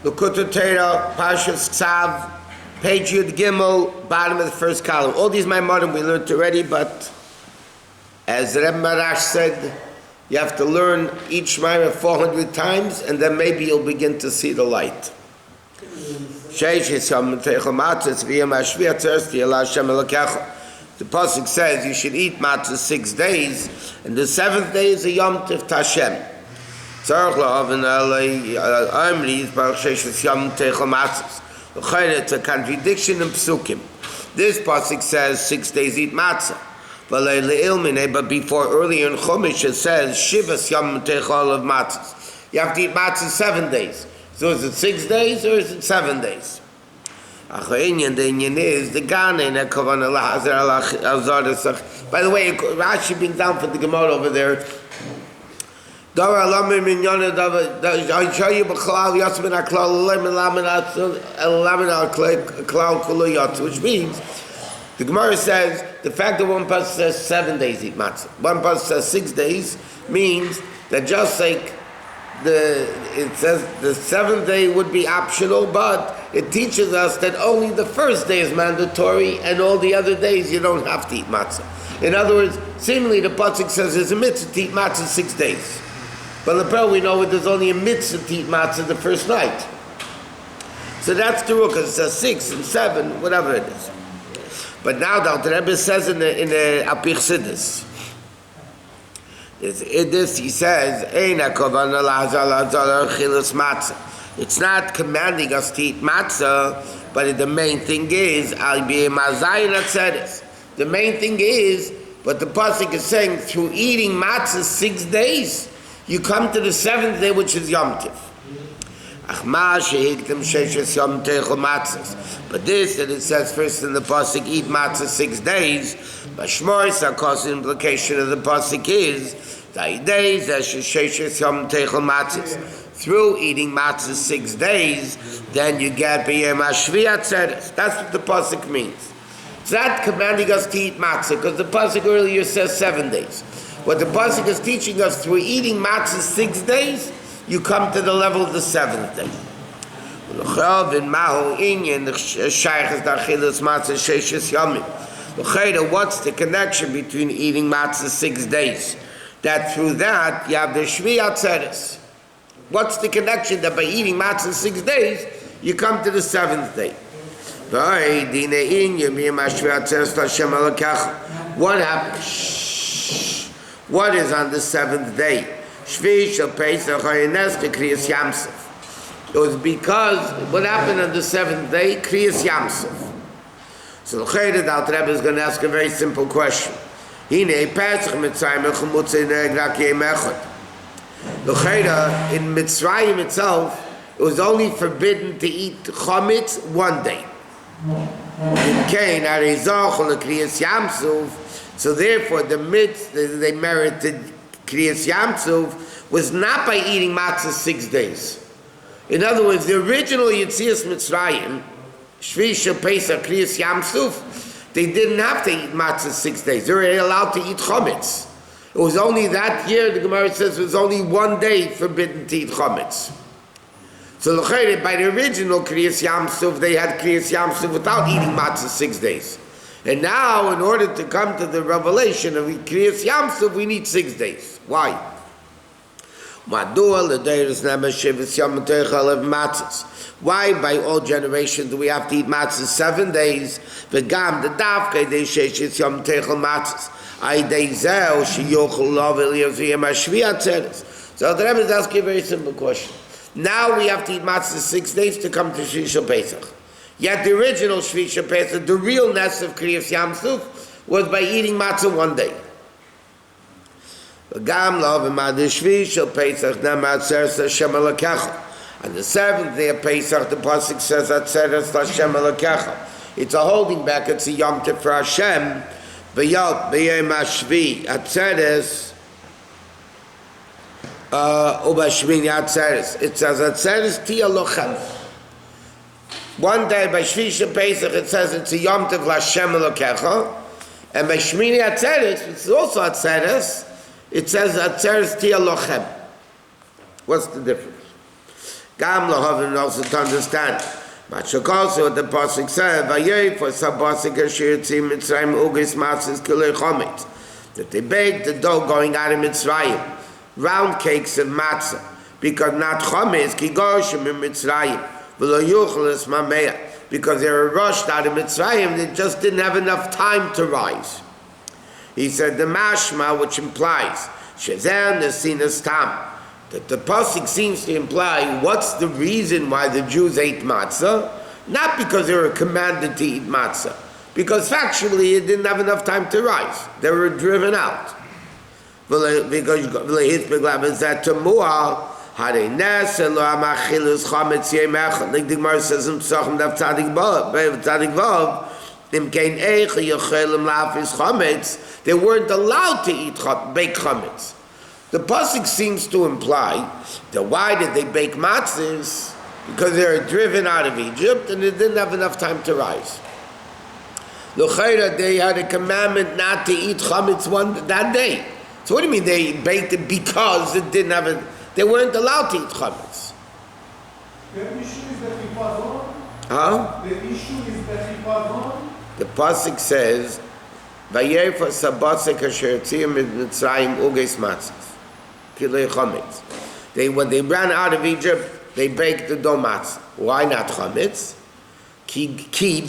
Likutei Torah, Parshas Tzav, page Yud Gimel, bottom of the first column. All these Maimonim we learned already, but as Rabbi Marash said, you have to learn each Maimon 400 times, and then maybe you'll begin to see the light. The Pasuk says you should eat matzah 6 days, and the 7th day is a Yom Tov Tashem. It's a contradiction in Psukim. This Pasuk says 6 days eat matzah. But before, earlier in Chumash, it says Shivas Yom Techol of matzahs. You have to eat matzah 7 days. So is it 6 days or is it 7 days? The Inyan is the Gane. By the way, Rashi being down for the Gemara over there. I show you which means the Gemara says the fact that one person says 7 days eat matzah, one person says 6 days, means that just like it says the 7th day would be optional, but it teaches us that only the first day is mandatory and all the other days you don't have to eat matzah. In other words, seemingly the pasuk says there's a mitzvah to eat matzah 6 days. But in the Torah we know there's only a mitzvah to eat matzah the first night. So that's the rule, because it says 6 and 7, whatever it is. But now the Rebbe says in the Chassidus, he says, it's not commanding us to eat matzah, but the main thing is, the main thing is, but the pasuk is saying, through eating matzah 6 days, you come to the 7th day, which is Yom Tov. But this, that it says first in the pasuk, eat matzah 6 days, Bashmor, because the implication of the pasuk is, through eating matzah 6 days, then you get b'yem hashvi'at tzeres. That's what the pasuk means. It's not commanding us to eat matzah, because the pasuk earlier says 7 days. What the pasuk is teaching us, through eating matzah 6 days, you come to the level of the 7th day. What's the connection between eating matzah 6 days? That through that you have the Shvi'at Tzeres. What's the connection that by eating matzah 6 days you come to the 7th day? What happens? What is on the 7th day? It was because what happened on the 7th day? Kriyas Yamsuf. So the Rebbe is going to ask a very simple question. In Mitzrayim itself, it was only forbidden to eat chametz 1 day. So therefore, the mitzvah they merited Kriyas Yamsuf was not by eating matzah 6 days. In other words, the original Yetzias Mitzrayim, Shvi Shel Pesach Kriyas Yamsuf, they didn't have to eat matzah 6 days. They were allowed to eat chametz. It was only that year, the Gemara says, it was only 1 day forbidden to eat chametz. So by the original Kriyas Yamsuf, they had Kriyas Yamsuf without eating matzah 6 days. And now, in order to come to the revelation of Kriyas Yamsuf, we need 6 days. Why? Why by all generations do we have to eat matzah 7 days? So the Rebbe is asking a very simple question. Now we have to eat matzah 6 days to come to Shvi Shel Pesach. Yet the original Shvi Shel Pesach, the realness of Kriyas Yamsuf, was by eating matzah 1 day. On the 7th day of Pesach, the pasuk says, "Atzeres Hashem Elokecha." It's a holding back. It's a Yom Tov for Hashem. B'yom hashvi atzeres ubashmini atzeres. It says atzeres tia lochem. 1 day by Shvi Shel Pesach, it says it's a Yom Tov Hashem Elokecha, and by Shmini atzeres, it's also atzeres. It says atzeres tia lochem. What's the difference? Gam lahav, and also to understand. Also what the pasuk said, "Vayei for sabasik asher tzim Mitzrayim ugis matzahs kilei chometz," that they baked the dough going out of Mitzrayim, round cakes of matzah, because not chometz ki goshim in Mitzrayim v'lo yuchel es mameah, because they were rushed out of Mitzrayim, they just didn't have enough time to rise. He said the mashma, which implies shezer nesinas tam, that the pasuk seems to imply what's the reason why the Jews ate matzah? Not because they were commanded to eat matzah, because factually it didn't have enough time to rise. They were driven out. Because that temuah harei nes lo amachilus chametz yom echad. Like the Gemara says in Pesachim Daf Tzadik Vav, im kein eich yochelim lafis chametz. They weren't allowed to eat baked chametz. The pasuk seems to imply that why did they bake matzahs? Because they were driven out of Egypt and they didn't have enough time to rise. L'chayra, they had a commandment not to eat chametz that day. So what do you mean they baked it because it didn't have they weren't allowed to eat chametz? The issue is that we pass on. Huh? The issue is that we pass on. The pasuk says, "Vayefa sabasek asher tzim Mitzrayim ugis matzahs." When they ran out of Egypt, they baked the dough matzah. Why not chametz?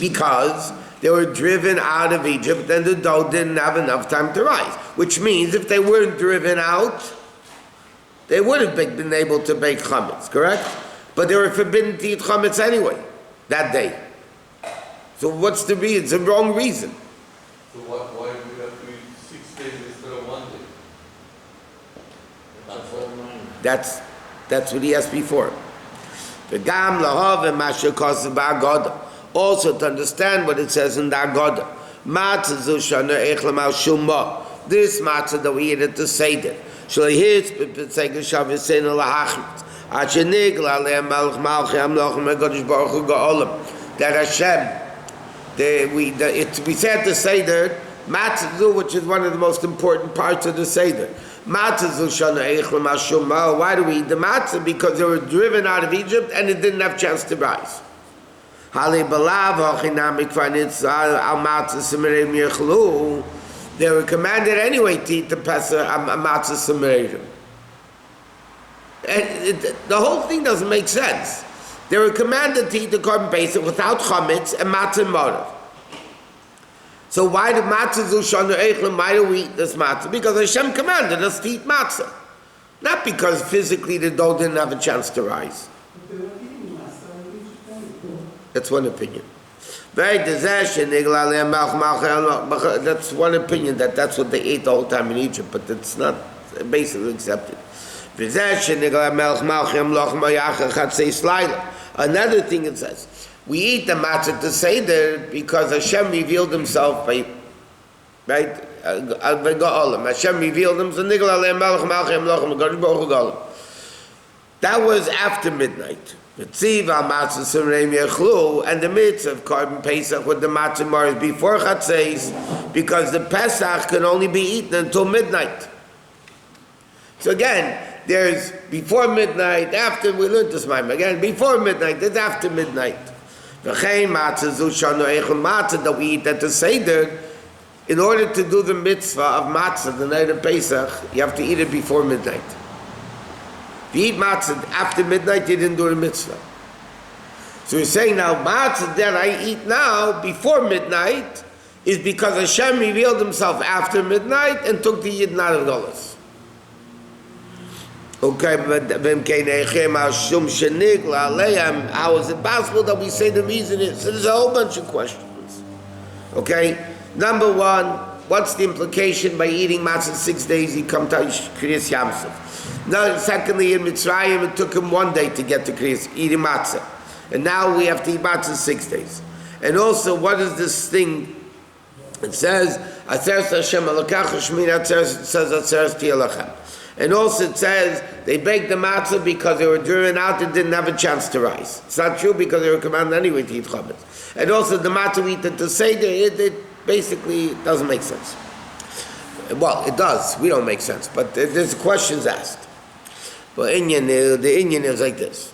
Because they were driven out of Egypt and the dough didn't have enough time to rise. Which means if they weren't driven out, they would have been able to bake chametz, correct? But they were forbidden to eat chametz anyway, that day. So what's the reason? It's the wrong reason. So why do we have to eat 6 days instead of 1 day? That's what he asked before. Also to understand what it says in the Agada. This matzah that we eat at the Seder. That Hashem, we said the Seder, matzah, which is one of the most important parts of the Seder. Why do we eat the matzah? Because they were driven out of Egypt and it didn't have a chance to rise. They were commanded anyway to eat the Pesach matzah semirim. And the whole thing doesn't make sense. They were commanded to eat the korban pesach without chametz and matzah morav. So why did matzah zushanu eichlim? Why do we eat this matzah? Because Hashem commanded us to eat matzah, not because physically the dough didn't have a chance to rise. That's one opinion. That's one opinion, that's what they ate the whole time in Egypt, but it's not basically accepted. Another thing it says, we eat the matzah to Seder because Hashem revealed Himself by, right? Hashem revealed Himself. That was after midnight. And the mitzvah of korban pesach with the matzah mars before Chatzos, because the Pesach can only be eaten until midnight. So again, there's before midnight, after, we learned this time again, before midnight, there's after midnight. Matzah that we eat at the Seder, in order to do the mitzvah of matzah, the night of Pesach, you have to eat it before midnight. If you eat matzah after midnight, you didn't do the mitzvah. So we're saying now, matzah that I eat now, before midnight, is because Hashem revealed Himself after midnight and took the Yidden out of Golos. Okay, but how is it possible that we say the reason is? So there's a whole bunch of questions. Okay, number one, what's the implication by eating matzah 6 days? You come to Kriyas Yamsuf. Now, secondly, in Mitzrayim, it took him 1 day to get to Kriyas, eating matzah, and now we have to eat matzah 6 days. And also, what is this thing? It says, "Atzeres Hashem Elokach Shmini Atzeres." It says, "Atzeres Tielachem." And also it says they baked the matzah because they were driven out and didn't have a chance to rise. It's not true because they were commanded anyway to eat chametz. And also the matzah we eat at the Seder, it basically doesn't make sense. Well, it does. We don't make sense, but there's questions asked. But the Inyan is like this.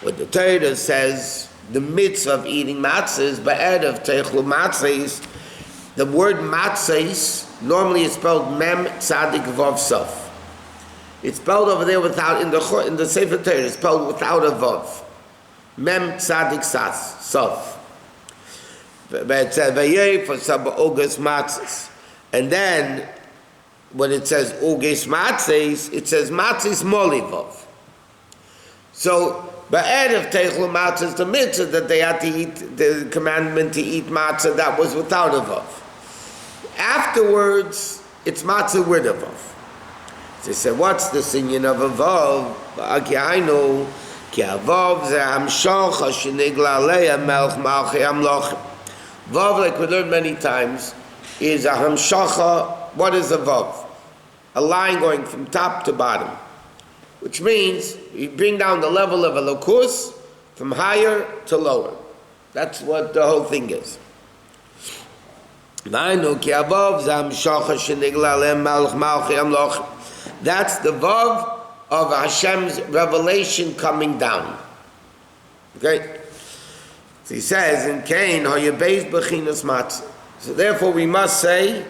What the Torah says, the mitzvah of eating matzah is ba'erev teichlu matzahs. The word matzahs normally is spelled mem tzadik vav sof. It's spelled over there without, in the Sefer Torah, it's spelled without a vav. Mem tzadik sas, sof. But it says vayei for some ogas matzahs. And then when it says ogas matzahs, it says matzahs molivov. So ba'erev teichlu matzah is the mitzvah that they had to eat, the commandment to eat matzah that was without a vav. Afterwards, it's matzah with a vav. They said, what's the inyan of a vav? I know, ki avav ze hamshocha shenigla aleya melch malchei hamlochim. Vav, like we learned many times, is a hamshocha. What is a vav? A line going from top to bottom. Which means you bring down the level of a lokus from higher to lower. That's what the whole thing is. That's the vav of Hashem's revelation coming down. Okay? So he says in Cain, beis bechinas matzah. So therefore we must say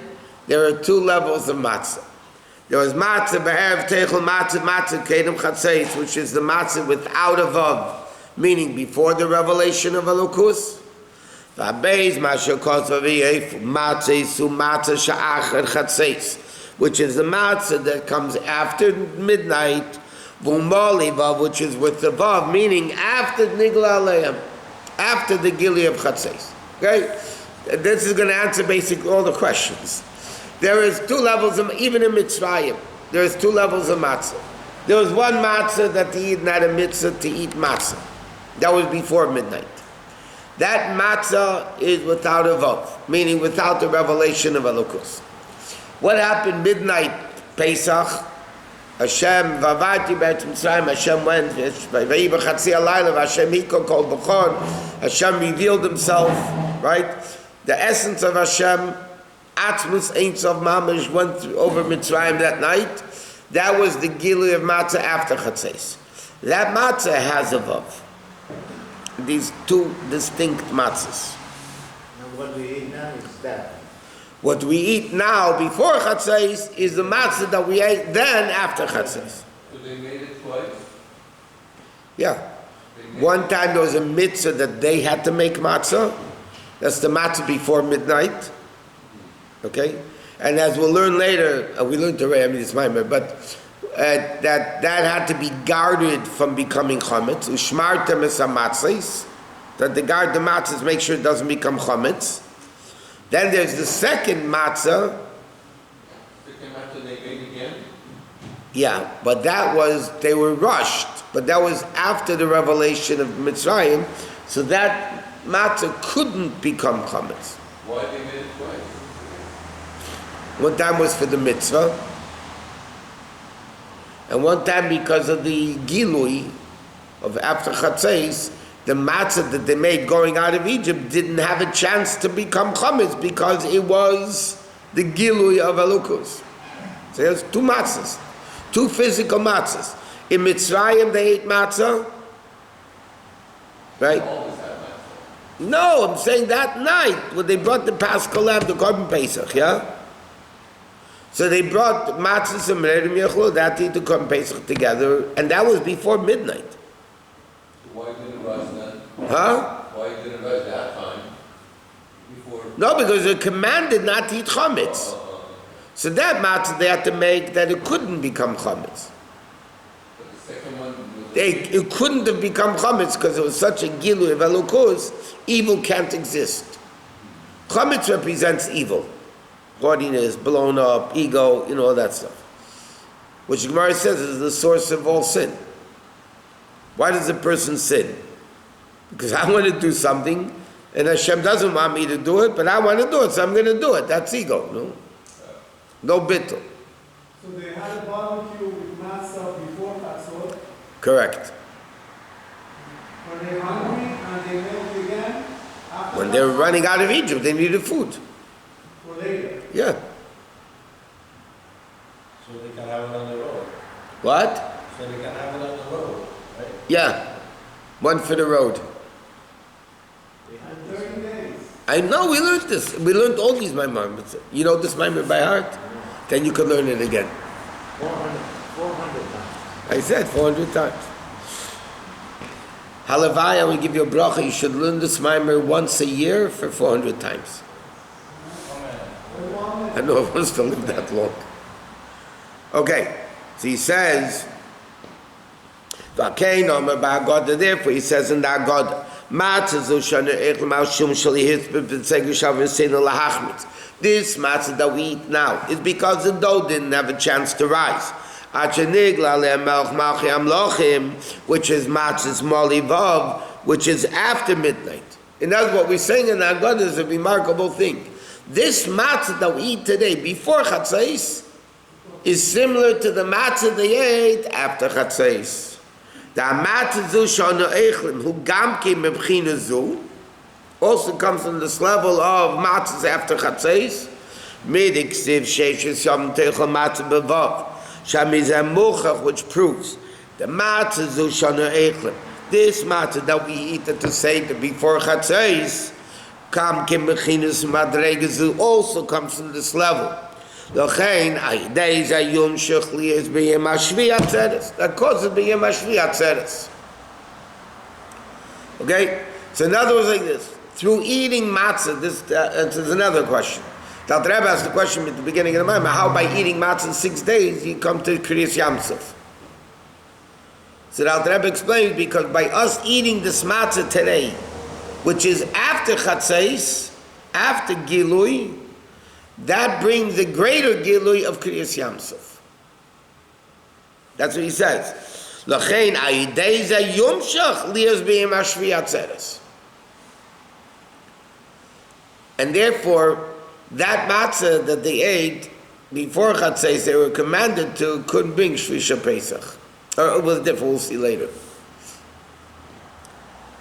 there are two levels of matzah. There was matzah b'erev teichel matzah kedem chatzeis, which is the matzah without a vav, meaning before the revelation of Elokus. V'abeis masher kosov v'yef matzah su matzah sha'achar chatzeis, which is the matzah that comes after midnight, v'umali vav, which is with the vav, meaning after nigla aleim, after the gili of chatzeis. Okay, this is going to answer basically all the questions. There is two levels of, even in Mitzrayim, there is two levels of matzah. There was one matzah that the Yidden had a mitzvah to eat matzah. That was before midnight. That matzah is without a vav, meaning without the revelation of Elokus. What happened midnight, Pesach? Hashem, Vavati B'et Mitzrayim, Hashem went, V'yi b'chatzi alayla, Hashem hiko kol b'chon, Hashem revealed himself, right? The essence of Hashem, Atzmus Ein Sof Mamish, went over Mitzrayim that night. That was the Gilui of Matzah after Chatzeis. That Matzah has a Vav. These two distinct Matzahs. And what we eat now is that. What we eat now before Chatzeis is the Matzah that we ate then after Chatzeis. So they made it twice? Yeah. One time there was a mitzvah that they had to make Matzah. That's the Matzah before midnight. Okay, and as we'll learn later, we learned already. I mean, it's my memory, but that had to be guarded from becoming chametz. Ushmartem es hamatzos, that they guard the matzahs, make sure it doesn't become chametz. Then there's the second matzah. Second matzah they made again? Yeah, but that was, they were rushed, but that was after the revelation of Mitzrayim, so that matzah couldn't become chametz. Why they made it twice? One time was for the mitzvah, and one time because of the gilui of after Chatzeis, the matzah that they made going out of Egypt didn't have a chance to become chametz because it was the gilui of Elokus. So there's two matzahs, two physical matzahs. In Mitzrayim they ate matzah, right? Always had matzah. No, I'm saying that night when they brought the Paschal lamb, the Korban Pesach, yeah? So they brought matzahs and meredim yechlu, that to Korban Pesach together, and that was before midnight. So why didn't it rise then? Huh? Why didn't it rise that time? Before? No, because they're commanded not to eat chametz. So that matzah they had to make that it couldn't become chametz. But the second one was... It couldn't have become chametz because it was such a gilui of Elokus, evil can't exist. Chametz represents evil. Haughtiness, blown up, ego, all that stuff. Which Gemara says is the source of all sin. Why does a person sin? Because I want to do something, and Hashem doesn't want me to do it, but I want to do it, so I'm going to do it. That's ego, no? No bittul. So they had a barbecue with matzah before Chatzot. Correct. Were they hungry and they made it again? After When they were running out of Egypt, they needed food. For later. Yeah. So they can have What? So they can have it on the road, right? Yeah, one for the road. In 30 days. I know, we learned this. We learned all these Maimon. You know this Maimon by heart? Then you can learn it again. 400 times. I said 400 times. Halavaya, we give you a bracha, you should learn this Maimon once a year for 400 times. I know if wants to live that long. Okay, so he says, therefore he says in that God, this matzah that we eat now is because the dough didn't have a chance to rise. Which is matzah's molivav, which is after midnight. And that's what we're saying in our God is a remarkable thing. This matzah that we eat today before chatzais is similar to the matzah they ate after chatzais. The matzah zu shana echlim hu gamke mebchina zu also comes from this level of matzahs after chatzais. Midik siv sheishes yom teichel matzah bevav shamizem muchach, which proves the matzah zu shana echlim. This matzah that we eat at the Seder before chatzais kam kim bechinas madregas also comes from this level. Lochein days ayum shechli is b'yem hashvi atzeres. That causes b'yem hashvi atzeres. Okay, so in other words, like this: through eating matzah, this is another question. The Rebbe asked the question at the beginning of the Maimon: how by eating matzah 6 days you come to Kriyas Yamsuf? So the Rebbe explains because by us eating this matzah today, which is after chatzais, after gilui, that brings the greater gilui of Kriyas Yamsuf. That's what he says. L'chein ayideiza yumshach lias b'yem hashvi atzeres. And therefore, that matzah that they ate before chatzais, they were commanded to, couldn't bring Shvisha Pesach. Or it was different, we'll see later.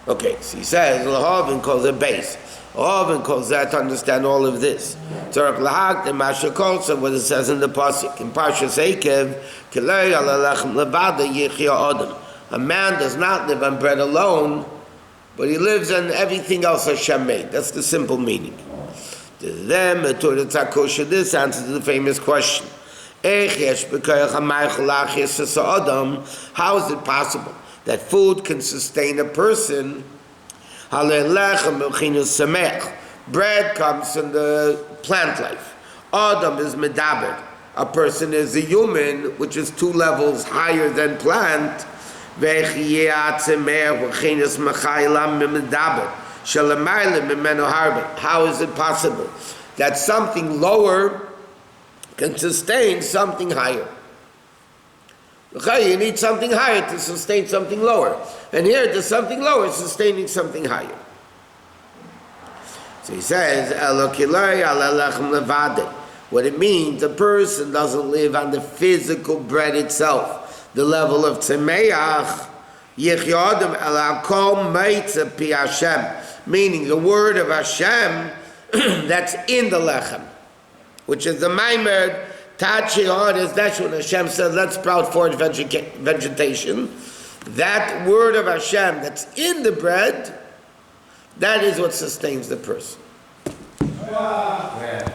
Okay, so he says, Lahavin calls it base. Lahavin calls that to understand all of this. Tzarek lahak, the Masha Kolsa, what it says in the Pasuk. In Parshas Ekev, Kilei ala lechem levada yichya adam. A man does not live on bread alone, but he lives on everything else Hashem made. That's the simple meaning. Then, this answers the famous question. How is it possible that food can sustain a person? Bread comes from the plant life. Adam is medaber. A person is a human, which is 2 levels higher than plant. How is it possible that something lower can sustain something higher? You need something higher to sustain something lower. And here there's something lower sustaining something higher. So he says, what it means, a person doesn't live on the physical bread itself, the level of tzemeach, meaning the word of Hashem that's in the lechem, which is the maimer touching on is that's when Hashem says, let's sprout forth vegetation. That word of Hashem that's in the bread, that is what sustains the person. Yeah.